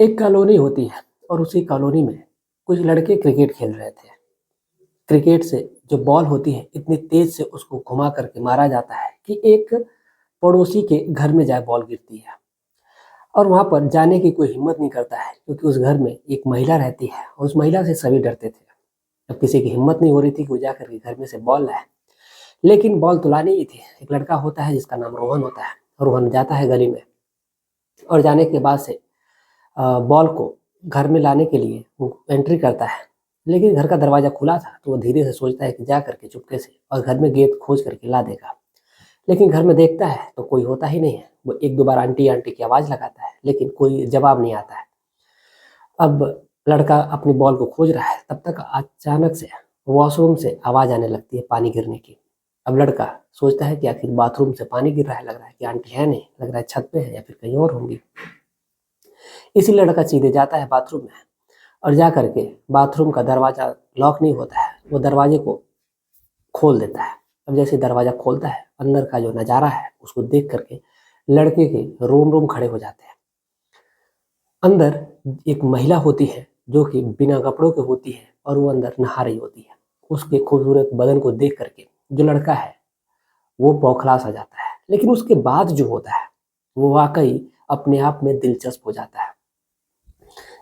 एक कॉलोनी होती है और उसी कॉलोनी में कुछ लड़के क्रिकेट खेल रहे थे। क्रिकेट से जो बॉल होती है इतनी तेज से उसको घुमा करके मारा जाता है कि एक पड़ोसी के घर में जाए बॉल गिरती है और वहाँ पर जाने की कोई हिम्मत नहीं करता है क्योंकि उस घर में एक महिला रहती है और उस महिला से सभी डरते थे। अब किसी की हिम्मत नहीं हो रही थी कि वो जा करके घर में से बॉल लाए, लेकिन बॉल तो लानी ही थी। एक लड़का होता है जिसका नाम रोहन होता है। रोहन जाता है गली में और जाने के बाद से बॉल को घर में लाने के लिए वो एंट्री करता है, लेकिन घर का दरवाज़ा खुला था तो वो धीरे से सोचता है कि जा करके चुपके से और घर में गेट खोज करके ला देगा। लेकिन घर में देखता है तो कोई होता ही नहीं है। वो एक दो बार आंटी आंटी की आवाज़ लगाता है लेकिन कोई जवाब नहीं आता है। अब लड़का अपनी बॉल को खोज रहा है, तब तक अचानक से वॉशरूम से आवाज़ आने लगती है पानी गिरने की। अब लड़का सोचता है कि आखिर बाथरूम से पानी गिर रहा है, लग रहा है कि आंटी है नहीं, लग रहा है छत पे है या फिर कहीं और होंगी। इसीलिए लड़का सीधे जाता है बाथरूम में और जा करके बाथरूम का दरवाज़ा लॉक नहीं होता है, वो दरवाजे को खोल देता है। अब जैसे दरवाज़ा खोलता है, अंदर का जो नज़ारा है उसको देख करके लड़के के रोम-रोम खड़े हो जाते हैं। अंदर एक महिला होती है जो कि बिना कपड़ों के होती है और वो अंदर नहा रही होती है। उसके खूबसूरत बदन को देख करके जो लड़का है वो बौखला-सा जाता है। लेकिन उसके बाद जो होता है वो वाक़ई अपने आप में दिलचस्प हो जाता है।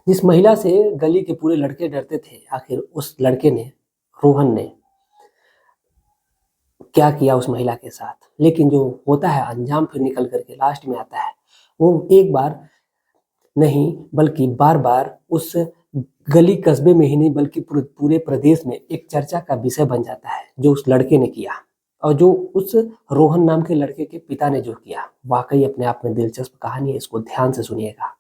जिस महिला से गली के पूरे लड़के डरते थे, आखिर उस लड़के ने, रोहन ने क्या किया उस महिला के साथ। लेकिन जो होता है अंजाम फिर निकल कर के लास्ट में आता है। वो एक बार नहीं बल्कि बार-बार उस गली कस्बे में ही नहीं बल्कि पूरे प्रदेश में एक चर्चा का विषय बन जाता है, जो उस लड़के ने किया और जो उस रोहन नाम के लड़के के पिता ने जो किया। वाक़ई अपने आप में दिलचस्प कहानी है, इसको ध्यान से सुनिएगा।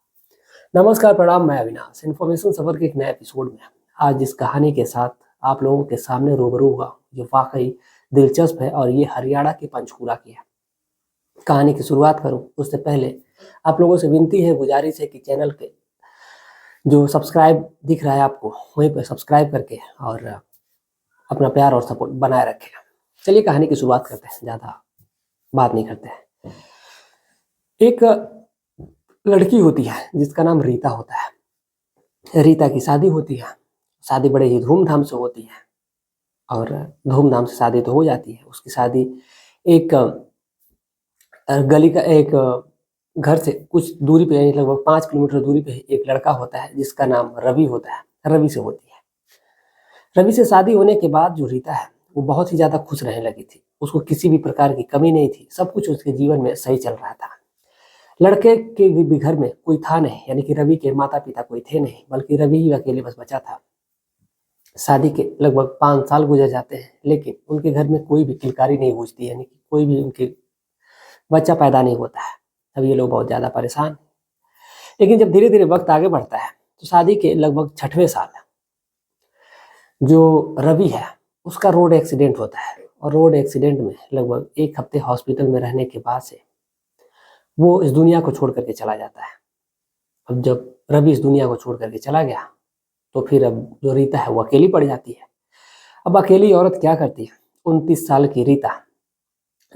नमस्कार, प्रणाम, मैं अविनाश। इन्फॉर्मेशन सफर के एक नए एपिसोड में आज इस कहानी के साथ आप लोगों के सामने रूबरू हुआ, जो वाक़ई दिलचस्प है और ये हरियाणा के पंचकूला की है। कहानी की शुरुआत करूँ उससे पहले आप लोगों से विनती है, गुजारिश है कि चैनल के जो सब्सक्राइब दिख रहा है आपको, वहीं पे सब्सक्राइब करके और अपना प्यार और सपोर्ट बनाए रखें। चलिए कहानी की शुरुआत करते हैं, ज़्यादा बात नहीं करते हैं। एक लड़की होती है जिसका नाम रीता होता है। रीता की शादी होती है। शादी बड़े ही धूमधाम से होती है और धूमधाम से शादी तो हो जाती है। उसकी शादी एक गली का एक घर से कुछ दूरी पे, यानी लगभग 5 किलोमीटर दूरी पे एक लड़का होता है जिसका नाम रवि होता है, रवि से होती है। रवि से शादी होने के बाद जो रीता है वो बहुत ही ज़्यादा खुश रहने लगी थी। उसको किसी भी प्रकार की कमी नहीं थी, सब कुछ उसके जीवन में सही चल रहा था। लड़के के भी घर में कोई था नहीं, यानी कि रवि के माता-पिता कोई थे नहीं, बल्कि रवि ही अकेले बस बचा था। शादी के लगभग 5 साल गुज़र जाते हैं, लेकिन उनके घर में कोई भी किलकारी नहीं गूँजती, यानी कि कोई भी उनके बच्चा पैदा नहीं होता है। अब ये लोग बहुत ज़्यादा परेशान हैं। लेकिन जब धीरे-धीरे वक़्त आगे बढ़ता है, तो शादी के लगभग 6वें साल जो रवि है, उसका रोड एक्सीडेंट होता है और रोड एक्सीडेंट में लगभग 1 हफ़्ते हॉस्पिटल में रहने के बाद से वो इस दुनिया को छोड़ कर के चला जाता है। अब जब रवि इस दुनिया को छोड़ कर के चला गया, तो फिर अब जो रीता है वो अकेली पड़ जाती है। अब अकेली औरत क्या करती है, 29 साल की रीता,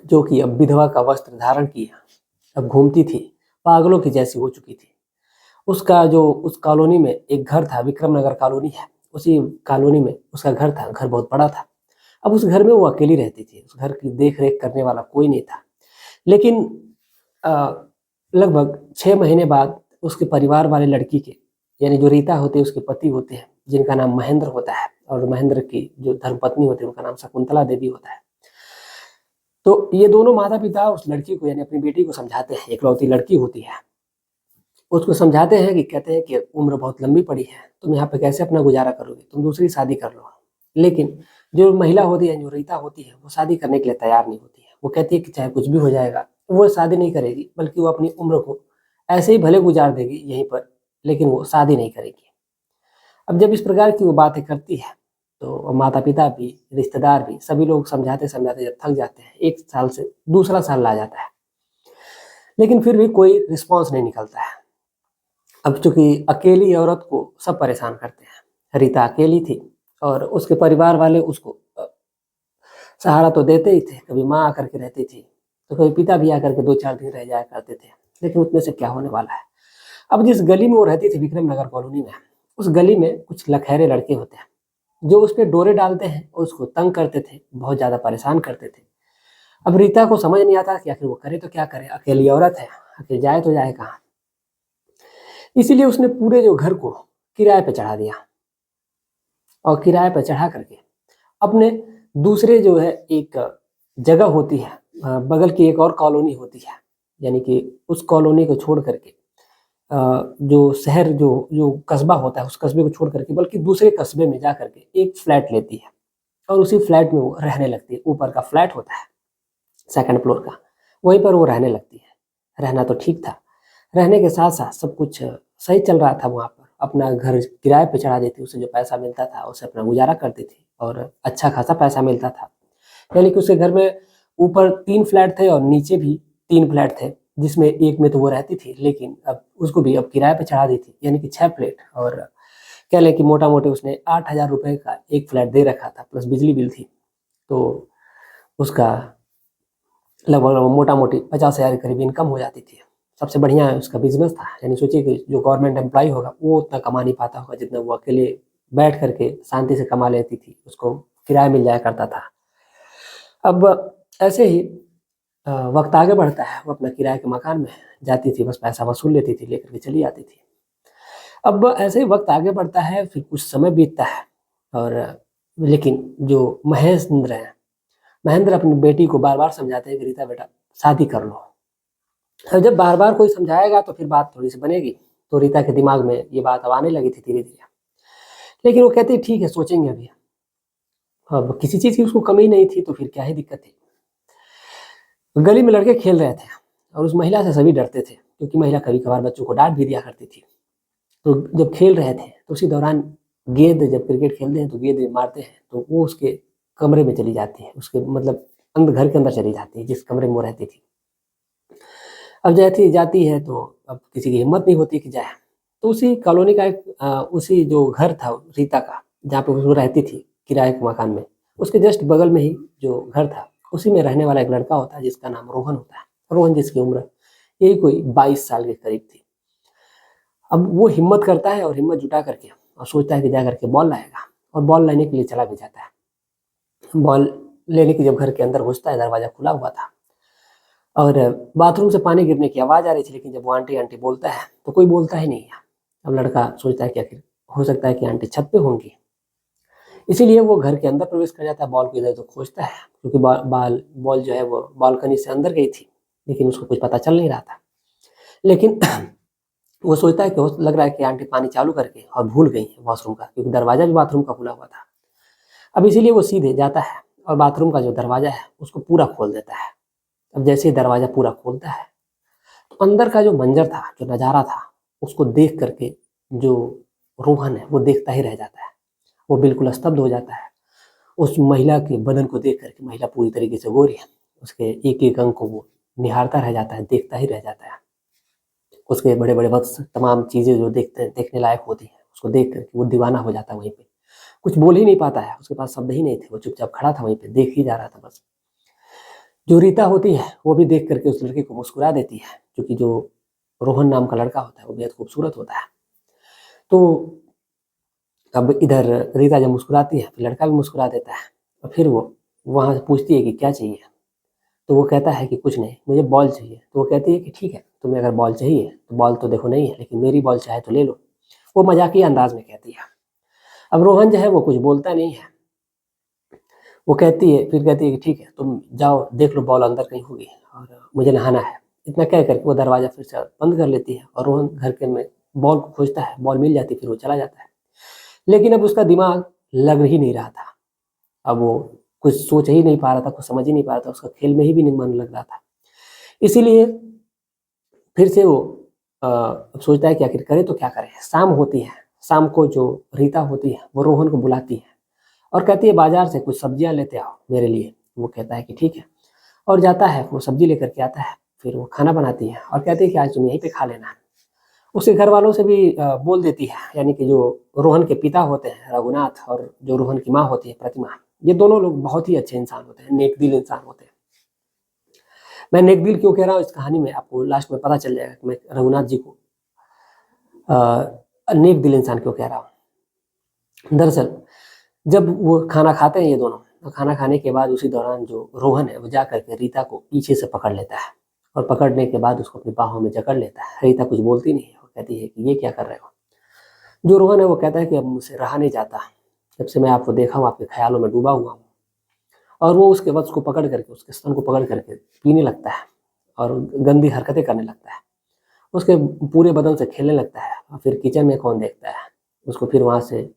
जो कि अब विधवा का वस्त्र धारण किए अब घूमती थी, पागलों की जैसी हो चुकी थी। उसका जो उस कॉलोनी में एक घर था, विक्रम नगर कॉलोनी है, उसी कॉलोनी में उसका घर था। घर बहुत बड़ा था। अब उस घर में वो अकेली रहती थी। उस घर की देख-रेख करने वाला कोई नहीं था। लेकिन अ, लगभग 6 महीने बाद उसके परिवार वाले लड़की के, यानी जो रीता होती है उसके पति होते हैं, जिनका नाम महेंद्र होता है, और महेंद्र की जो धर्मपत्नी होती है उनका नाम शकुंतला देवी होता है। तो ये दोनों माता-पिता उस लड़की को, यानी अपनी बेटी को समझाते हैं, इकलौती लड़की होती है। उसको समझाते हैं कि, कहते हैं कि उम्र बहुत लंबी पड़ी है, तुम यहाँ पे कैसे अपना गुज़ारा करोगे? तुम दूसरी शादी कर लो। लेकिन जो महिला होती है, जो रीता होती है, वो शादी करने के लिए तैयार नहीं होती है। वो कहती है कि चाहे कुछ भी हो जाएगा, वो शादी नहीं करेगी, बल्कि वो अपनी उम्र को ऐसे ही भले गुज़ार देगी यहीं पर, लेकिन वो शादी नहीं करेगी। अब जब इस प्रकार की वो बातें करती है, तो माता-पिता भी, रिश्तेदार भी, सभी लोग समझाते-समझाते जब थक जाते हैं, 1 साल से दूसरा साल आ जाता है, लेकिन फिर भी कोई रिस्पॉन्स नहीं निकलता है। अब चूँकि अकेली औरत को सब परेशान करते हैं। रीता अकेली थी और उसके परिवार वाले उसको सहारा तो देते ही थे। कभी माँ आकर के रहती थी, तो कभी पिता भी आकर के 2-4 दिन रह जाया करते थे। लेकिन उतने से क्या होने वाला है। अब जिस गली में वो रहती थी, विक्रम नगर कॉलोनी में, उस गली में कुछ लखैरे लड़के होते हैं जो उस पे डोरे डालते हैं और उसको तंग करते थे, बहुत ज़्यादा परेशान करते थे। अब रीता को समझ नहीं आता कि आखिर वो करे तो क्या करे, अकेली औरत है, आखिर जाए तो जाए कहाँ। इसीलिए उसने पूरे जो घर को किराए पे चढ़ा दिया और किराए पे चढ़ा करके अपने दूसरे जो है एक जगह होती है, बगल की एक और कॉलोनी होती है, यानी कि उस कॉलोनी को छोड़ करके जो शहर जो जो कस्बा होता है उस कस्बे को छोड़ करके बल्कि दूसरे कस्बे में जा करके एक फ्लैट लेती है और उसी फ्लैट में वो रहने लगती है। ऊपर का फ्लैट होता है सेकंड फ्लोर का, वहीं पर वो रहने लगती है। रहना तो ठीक था, रहने के साथ साथ सब कुछ सही चल रहा था वहाँ पर। अपना घर किराए पे चढ़ा देती, उससे जो पैसा मिलता था उससे अपना गुजारा करती थी और अच्छा खासा पैसा मिलता था। यानी कि उसके घर में ऊपर 3 फ्लैट थे और नीचे भी 3 फ्लैट थे, जिसमें एक में तो वो रहती थी, लेकिन अब उसको भी अब किराए पे चढ़ा दी थी, यानी कि 6 फ्लैट। और कह लें कि मोटा-मोटी उसने 8,000 रुपए का एक फ्लैट दे रखा था, प्लस बिजली बिल थी। तो उसका लगभग मोटा-मोटी 50,000 के करीब इनकम हो जाती थी। सबसे बढ़िया उसका बिज़नेस था, यानी सोचिए कि जो गवर्नमेंट एम्प्लॉयी होगा, वो उतना कमा नहीं पाता होगा, जितना वो अकेले बैठ कर के शांति से कमा लेती थी, उसको किराया मिल जाया करता था। अब ऐसे ही वक़्त आगे बढ़ता है, वो अपना किराए के मकान में जाती थी, बस पैसा वसूल लेती थी, लेकर के चली आती थी। अब ऐसे ही वक़्त आगे बढ़ता है, फिर कुछ समय बीतता है और लेकिन जो महेंद्र हैं, महेंद्र अपनी बेटी को बार-बार समझाते हैं कि रीता बेटा शादी कर लो। अब जब बार-बार कोई समझाएगा तो फिर बात थोड़ी-सी बनेगी, तो रीता के दिमाग में ये बात अब आने लगी थी धीरे-धीरे। लेकिन वो कहती है ठीक है सोचेंगे अभी। अब किसी चीज़ की उसको कमी नहीं थी तो फिर क्या ही दिक्कत थी। गली में लड़के खेल रहे थे और उस महिला से सभी डरते थे, क्योंकि महिला कभी-कभार बच्चों को डाँट भी दिया करती थी। तो जब खेल रहे थे तो उसी दौरान गेंद, जब क्रिकेट खेलते हैं तो गेंद मारते हैं तो वो उसके कमरे में चली जाती है, उसके मतलब घर के अंदर चली जाती है जिस कमरे में वो रहती थी। अब जैसे जाती है तो अब किसी की हिम्मत नहीं होती कि जाए। तो उसी कॉलोनी का एक उसी जो घर था रीता का, जहाँ पे वो रहती थी किराए के मकान में, उसके जस्ट बगल में ही जो घर था, उसी में रहने वाला एक लड़का होता है जिसका नाम रोहन होता है। रोहन जिसकी उम्र यही कोई 22 साल के करीब थी। अब वो हिम्मत करता है और हिम्मत जुटा करके और सोचता है कि जा करके बॉल लाएगा और बॉल लेने के लिए चला भी जाता है। बॉल लेने के जब घर के अंदर घुसता है, दरवाज़ा खुला हुआ था और बाथरूम से पानी गिरने की आवाज़ आ रही थी, लेकिन जब वो आंटी आंटी बोलता है तो कोई बोलता ही नहीं है। अब लड़का सोचता है कि आखिर हो सकता है कि आंटी छत पे होंगी, इसीलिए वो घर के अंदर प्रवेश कर जाता है, बॉल को इधर-उधर खोजता है, क्योंकि बॉल जो है वो बालकनी से अंदर गई थी, लेकिन उसको कुछ पता चल नहीं रहा था। लेकिन वो सोचता है कि हो लग रहा है कि आंटी पानी चालू करके और भूल गई हैं वॉशरूम का, क्योंकि दरवाज़ा भी बाथरूम का खुला हुआ था। अब इसीलिए वो सीधे जाता है और बाथरूम का जो दरवाज़ा है उसको पूरा खोल देता है। अब जैसे ही दरवाज़ा पूरा खोलता है तो अंदर का जो मंज़र था, जो नज़ारा था, उसको देख कर के जो रोहन है वो देखता ही रह जाता है। वो बिल्कुल स्तब्ध हो जाता है। उस महिला के बदन को देख कर के, महिला पूरी तरीके से गोरी है, उसके एक-एक अंग को वो निहारता रह जाता है, देखता ही रह जाता है। उसके बड़े-बड़े वक्स तमाम चीज़ें जो देखने लायक होती हैं, उसको देख कर के वो दीवाना हो जाता है वहीं पे। कुछ बोल ही नहीं पाता है, उसके पास शब्द ही नहीं थे, वो चुपचाप खड़ा था वहीं पे, देख ही जा रहा था बस। जो रीता होती है, वो भी देख कर के उस लड़के को मुस्कुरा देती है, क्योंकि जो रोहन नाम का लड़का होता है, वो बेहद खूबसूरत होता है। तो अब इधर रीता जब मुस्कुराती है, तो लड़का भी मुस्कुरा देता है और फिर वो वहाँ से पूछती है कि क्या चाहिए? तो वो कहता है कि कुछ नहीं, मुझे बॉल चाहिए। तो वो कहती है कि ठीक है, तुम्हें अगर बॉल चाहिए, तो बॉल तो देखो नहीं है, लेकिन मेरी बॉल चाहे तो ले लो। वो मज़ाकिया अंदाज़ में कहती है। अब रोहन जो है वो कुछ बोलता नहीं है। वो कहती है, फिर कहती है कि ठीक है, तुम जाओ देख लो बॉल अंदर कहीं होगी और मुझे नहाना है। इतना कह कर के वो दरवाज़ा फिर से बंद कर लेती है और रोहन घर के में बॉल को खोजता है, बॉल मिल जाती है, फिर वो चला जाता है। लेकिन अब उसका दिमाग लग ही नहीं रहा था। अब वो कुछ सोच ही नहीं पा रहा था, कुछ समझ ही नहीं पा रहा था, उसका खेल में ही भी नहीं मन लग रहा था। इसीलिए फिर से वो अब सोचता है कि आखिर करे तो क्या करे? शाम होती है, शाम को जो रीता होती है, वो रोहन को बुलाती है और कहती है बाज़ार से कुछ सब्जियाँ लेते आओ मेरे लिए। वो कहता है कि ठीक है और जाता है, वो सब्ज़ी लेकर के आता है, फिर वो खाना बनाती है और कहती है कि आज तुम यहीं पे खा लेना। उसके घरवालों से भी बोल देती है, यानी कि जो रोहन के पिता होते हैं रघुनाथ और जो रोहन की माँ होती है प्रतिमा, ये दोनों लोग बहुत ही अच्छे इंसान होते हैं, नेक-दिल इंसान होते हैं। मैं नेक-दिल क्यों कह रहा हूँ इस कहानी में आपको लास्ट में पता चल जाएगा कि मैं रघुनाथ जी को नेक दिल इंसान क्यों कह रहा हूँ। दरअसल जब वो खाना खाते हैं ये दोनों, तो खाना खाने के बाद उसी दौरान जो रोहन है वो जा करके रीता को पीछे से पकड़ लेता है और पकड़ने के बाद उसको अपनी बाहों में जकड़ लेता है। रीता कुछ बोलती नहीं है, वो कहती है कि ये क्या कर रहे हो। जो रोहन है वो कहता है कि अब मुझसे रहा नहीं जाता, जब से मैं आपको देखा हूँ आपके ख्यालों में डूबा हुआ हूँ। और वो उसके वक्स को पकड़ करके, उसके स्तन को पकड़ करके पीने लगता है और गंदी हरकतें करने लगता है। उसके पूरे बदन से खेलने लगता है। और फिर किचन में कौन देखता है उसको, फिर वहाँ से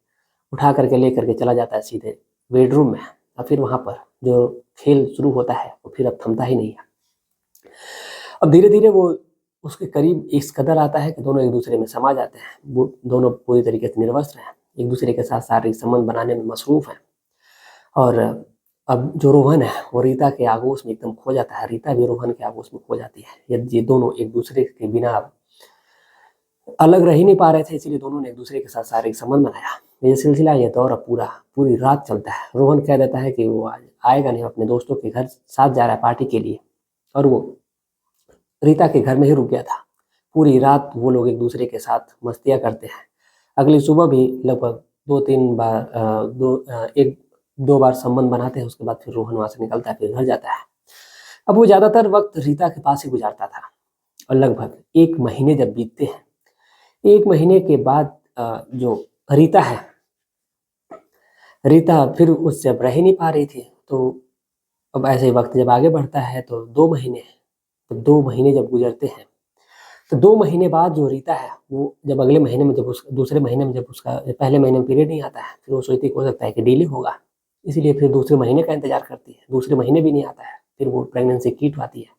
उठा करके ले करके चला जाता है सीधे बेडरूम में। और फिर वहाँ पर जो खेल शुरू होता है वो फिर अब थमता ही नहीं है। अब धीरे धीरे वो उसके करीब इस कदर आता है कि दोनों एक दूसरे में समा जाते हैं। वो दोनों पूरी तरीके से निर्वस्त्र हैं, एक दूसरे के साथ शारीरिक संबंध बनाने में मसरूफ हैं। और अब जो रोहन है वो रीता के आगोश में एकदम खो जाता है, रीता भी रोहन के आगोश में खो जाती है। ये दोनों एक दूसरे के बिना अलग रह ही नहीं पा रहे थे, इसलिए दोनों ने एक दूसरे के साथ शारीरिक संबंध बनाया। ये सिलसिला, ये दौर अब पूरी रात चलता है। रोहन कह देता है कि वो आज आएगा नहीं, अपने दोस्तों के घर साथ जा रहा है पार्टी के लिए, और वो रीता के घर में ही रुक गया था। पूरी रात वो लोग एक दूसरे के साथ मस्तियाँ करते हैं। अगली सुबह भी लगभग एक दो बार संबंध बनाते हैं। उसके बाद फिर रोहन वहाँ से निकलता है, फिर घर जाता है। अब वो ज़्यादातर वक्त रीता के पास ही गुजारता था। और लगभग 1 महीने जब बीतते हैं, 1 महीने के बाद जो रीता है, रीता फिर उससे अब रह ही नहीं पा रही थी। तो अब ऐसे ही वक्त जब आगे बढ़ता है तो 2 महीने, तो 2 महीने जब गुजरते हैं, तो 2 महीने बाद जो रीता है वो जब अगले महीने में, जब उस दूसरे महीने में, जब उसका पहले महीने में पीरियड नहीं आता है, फिर वो सोचती हो सकता है कि डिले होगा, इसलिए फिर दूसरे महीने का इंतजार करती है। दूसरे महीने भी नहीं आता है, फिर वो प्रेगनेंसी किट आती है,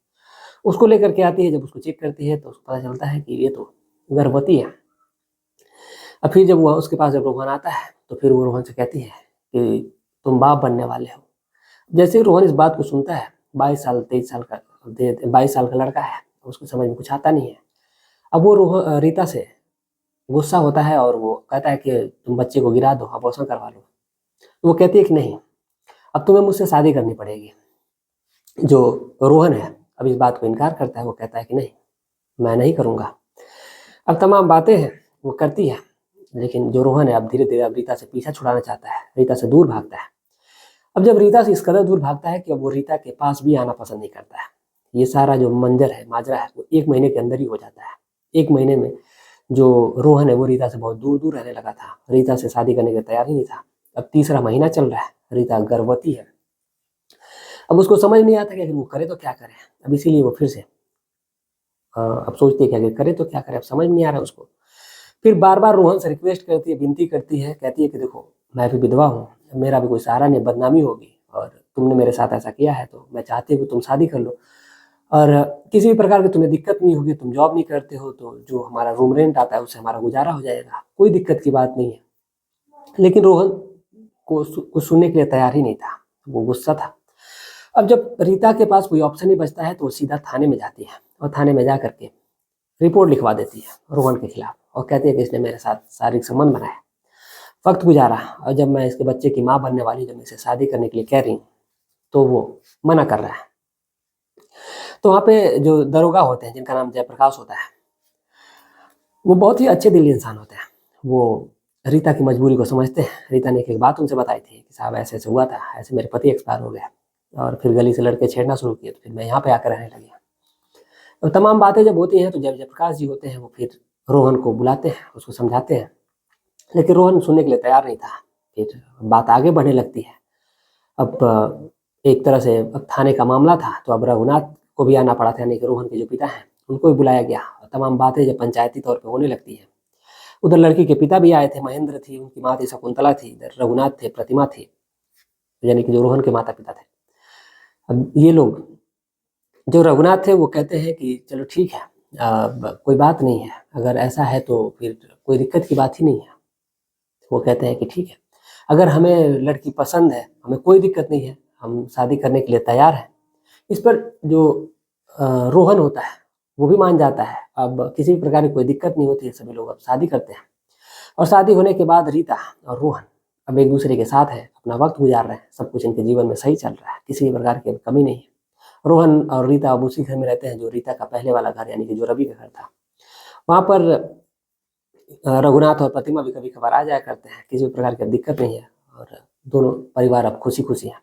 उसको लेकर के आती है। जब उसको चेक करती है तो उसको पता चलता है कि ये तो गर्भवती है। अब फिर जब वो उसके पास जब रोहन आता है तो फिर वो रोहन से कहती है कि तुम बाप बनने वाले हो। जैसे ही रोहन इस बात को सुनता है, 22 साल का 22 साल का लड़का है, उसको समझ में कुछ आता नहीं है। अब वो रीता से गुस्सा होता है और वो कहता है कि तुम बच्चे को गिरा दो, अबॉर्शन करवा लो। तो वो कहती है कि नहीं, अब तुम्हें मुझसे शादी करनी पड़ेगी। जो रोहन है अब इस बात को इनकार करता है, वो कहता है कि नहीं, मैं नहीं करूँगा। अब तमाम बातें हैं वो करती है, लेकिन जो रोहन है अब धीरे धीरे अब रीता से पीछा छुड़ाना चाहता है, रीता से दूर भागता है। अब जब रीता से इस कदर दूर भागता है कि अब वो रीता के पास भी आना पसंद नहीं करता है। ये सारा जो मंजर है, माजरा है, वो 1 महीने के अंदर ही हो जाता है। 1 महीने में जो रोहन है वो रीता से बहुत दूर दूर रहने लगा था, रीता से शादी करने के तैयार ही नहीं था। अब तीसरा महीना चल रहा है, रीता गर्भवती है। अब उसको समझ नहीं आता कि अगर वो करे तो क्या करे। अब इसीलिए वो फिर से अब सोचती है कि अगर करे तो क्या करे, अब समझ नहीं आ रहा उसको। फिर बार बार रोहन से रिक्वेस्ट करती है, विनती करती है, कहती है कि देखो मैं भी विधवा हूँ, मेरा भी कोई सहारा नहीं, बदनामी होगी, और तुमने मेरे साथ ऐसा किया है तो मैं चाहती हूँ कि तुम शादी कर लो, और किसी भी प्रकार की तुम्हें दिक्कत नहीं होगी, तुम जॉब नहीं करते हो तो जो हमारा रूम रेंट आता है उससे हमारा गुजारा हो जाएगा, कोई दिक्कत की बात नहीं है। लेकिन रोहन को कुछ सुनने के लिए तैयार ही नहीं था, वो गुस्सा था। अब जब रीता के पास कोई ऑप्शन नहीं बचता है तो वो सीधा थाने में जाती है और थाने में जा करके रिपोर्ट लिखवा देती है रोहन के खिलाफ, और कहती है कि इसने मेरे साथ शारीरिक संबंध बनाया, वक्त गुजारा, और जब मैं इसके बच्चे की माँ बनने वाली, जब मैं इसे शादी करने के लिए कह रही हूँ तो वो मना कर रहा है। तो वहाँ पे जो दरोगा होते हैं, जिनका नाम जयप्रकाश होता है, वो बहुत ही अच्छे दिली इंसान होते हैं। वो रीता की मजबूरी को समझते हैं। रीता ने एक बात उनसे बताई थी कि साहब ऐसे ऐसे हुआ था, ऐसे मेरे पति एक्सपायर हो गया, और फिर गली से लड़के छेड़ना शुरू किए, तो फिर मैं यहाँ पे आकर रहने लगी। तो तमाम बातें जब होती हैं तो जब जयप्रकाश जी होते हैं वो फिर रोहन को बुलाते हैं, उसको समझाते हैं, लेकिन रोहन सुनने के लिए तैयार नहीं था। फिर बात आगे बढ़ने लगती है। अब एक तरह से अब थाने का मामला था तो अब रघुनाथ को भी आना पड़ा था, यानी कि रोहन के जो पिता हैं उनको भी बुलाया गया, और तमाम बातें जब पंचायती तौर पे होने लगती हैं। उधर लड़की के पिता भी आए थे, महेंद्र थी, उनकी माँ थी शकुंतला थी, इधर रघुनाथ थे, प्रतिमा थी, यानी कि जो रोहन के माता पिता थे। अब ये लोग, जो रघुनाथ थे, वो कहते हैं कि चलो ठीक है, कोई बात नहीं है, अगर ऐसा है तो फिर कोई दिक्कत की बात ही नहीं है। वो कहते हैं कि ठीक है, अगर हमें लड़की पसंद है, हमें कोई दिक्कत नहीं है, हम शादी करने के लिए तैयार हैं। इस पर जो रोहन होता है वो भी मान जाता है। अब किसी भी प्रकार की कोई दिक्कत नहीं होती है, सभी लोग अब शादी करते हैं, और शादी होने के बाद रीता और रोहन अब एक दूसरे के साथ है, अपना वक्त गुजार रहे हैं, सब कुछ इनके जीवन में सही चल रहा है, किसी भी प्रकार की कमी नहीं है। रोहन और रीता अब उसी घर में रहते हैं जो रीता का पहले वाला घर, यानी कि जो रवि का घर था। वहाँ पर रघुनाथ और प्रतिमा भी कभी कभार आ जाया करते हैं, किसी भी प्रकार की दिक्कत नहीं है और दोनों परिवार अब खुशी खुशी हैं।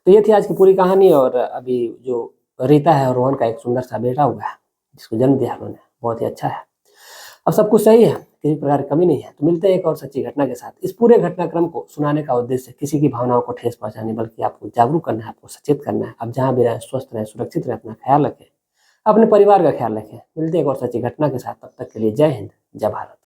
तो ये थी आज की पूरी कहानी। और अभी जो रीता है और रोहन का एक सुंदर सा बेटा हुआ है जिसको जन्म दिया उन्होंने, बहुत ही अच्छा है। अब सब कुछ सही है, किसी प्रकार की कमी नहीं है। तो मिलते हैं एक और सच्ची घटना के साथ। इस पूरे घटनाक्रम को सुनाने का उद्देश्य किसी की भावनाओं को ठेस पहुंचाने, बल्कि आपको जागरूक करना है, आपको सचेत करना है। आप जहाँ भी रहें स्वस्थ रहें, सुरक्षित रहें, अपना ख्याल रखें, अपने परिवार का ख्याल रखें। मिलते हैं एक और सच्ची घटना के साथ, तब तक के लिए जय हिंद, जय भारत।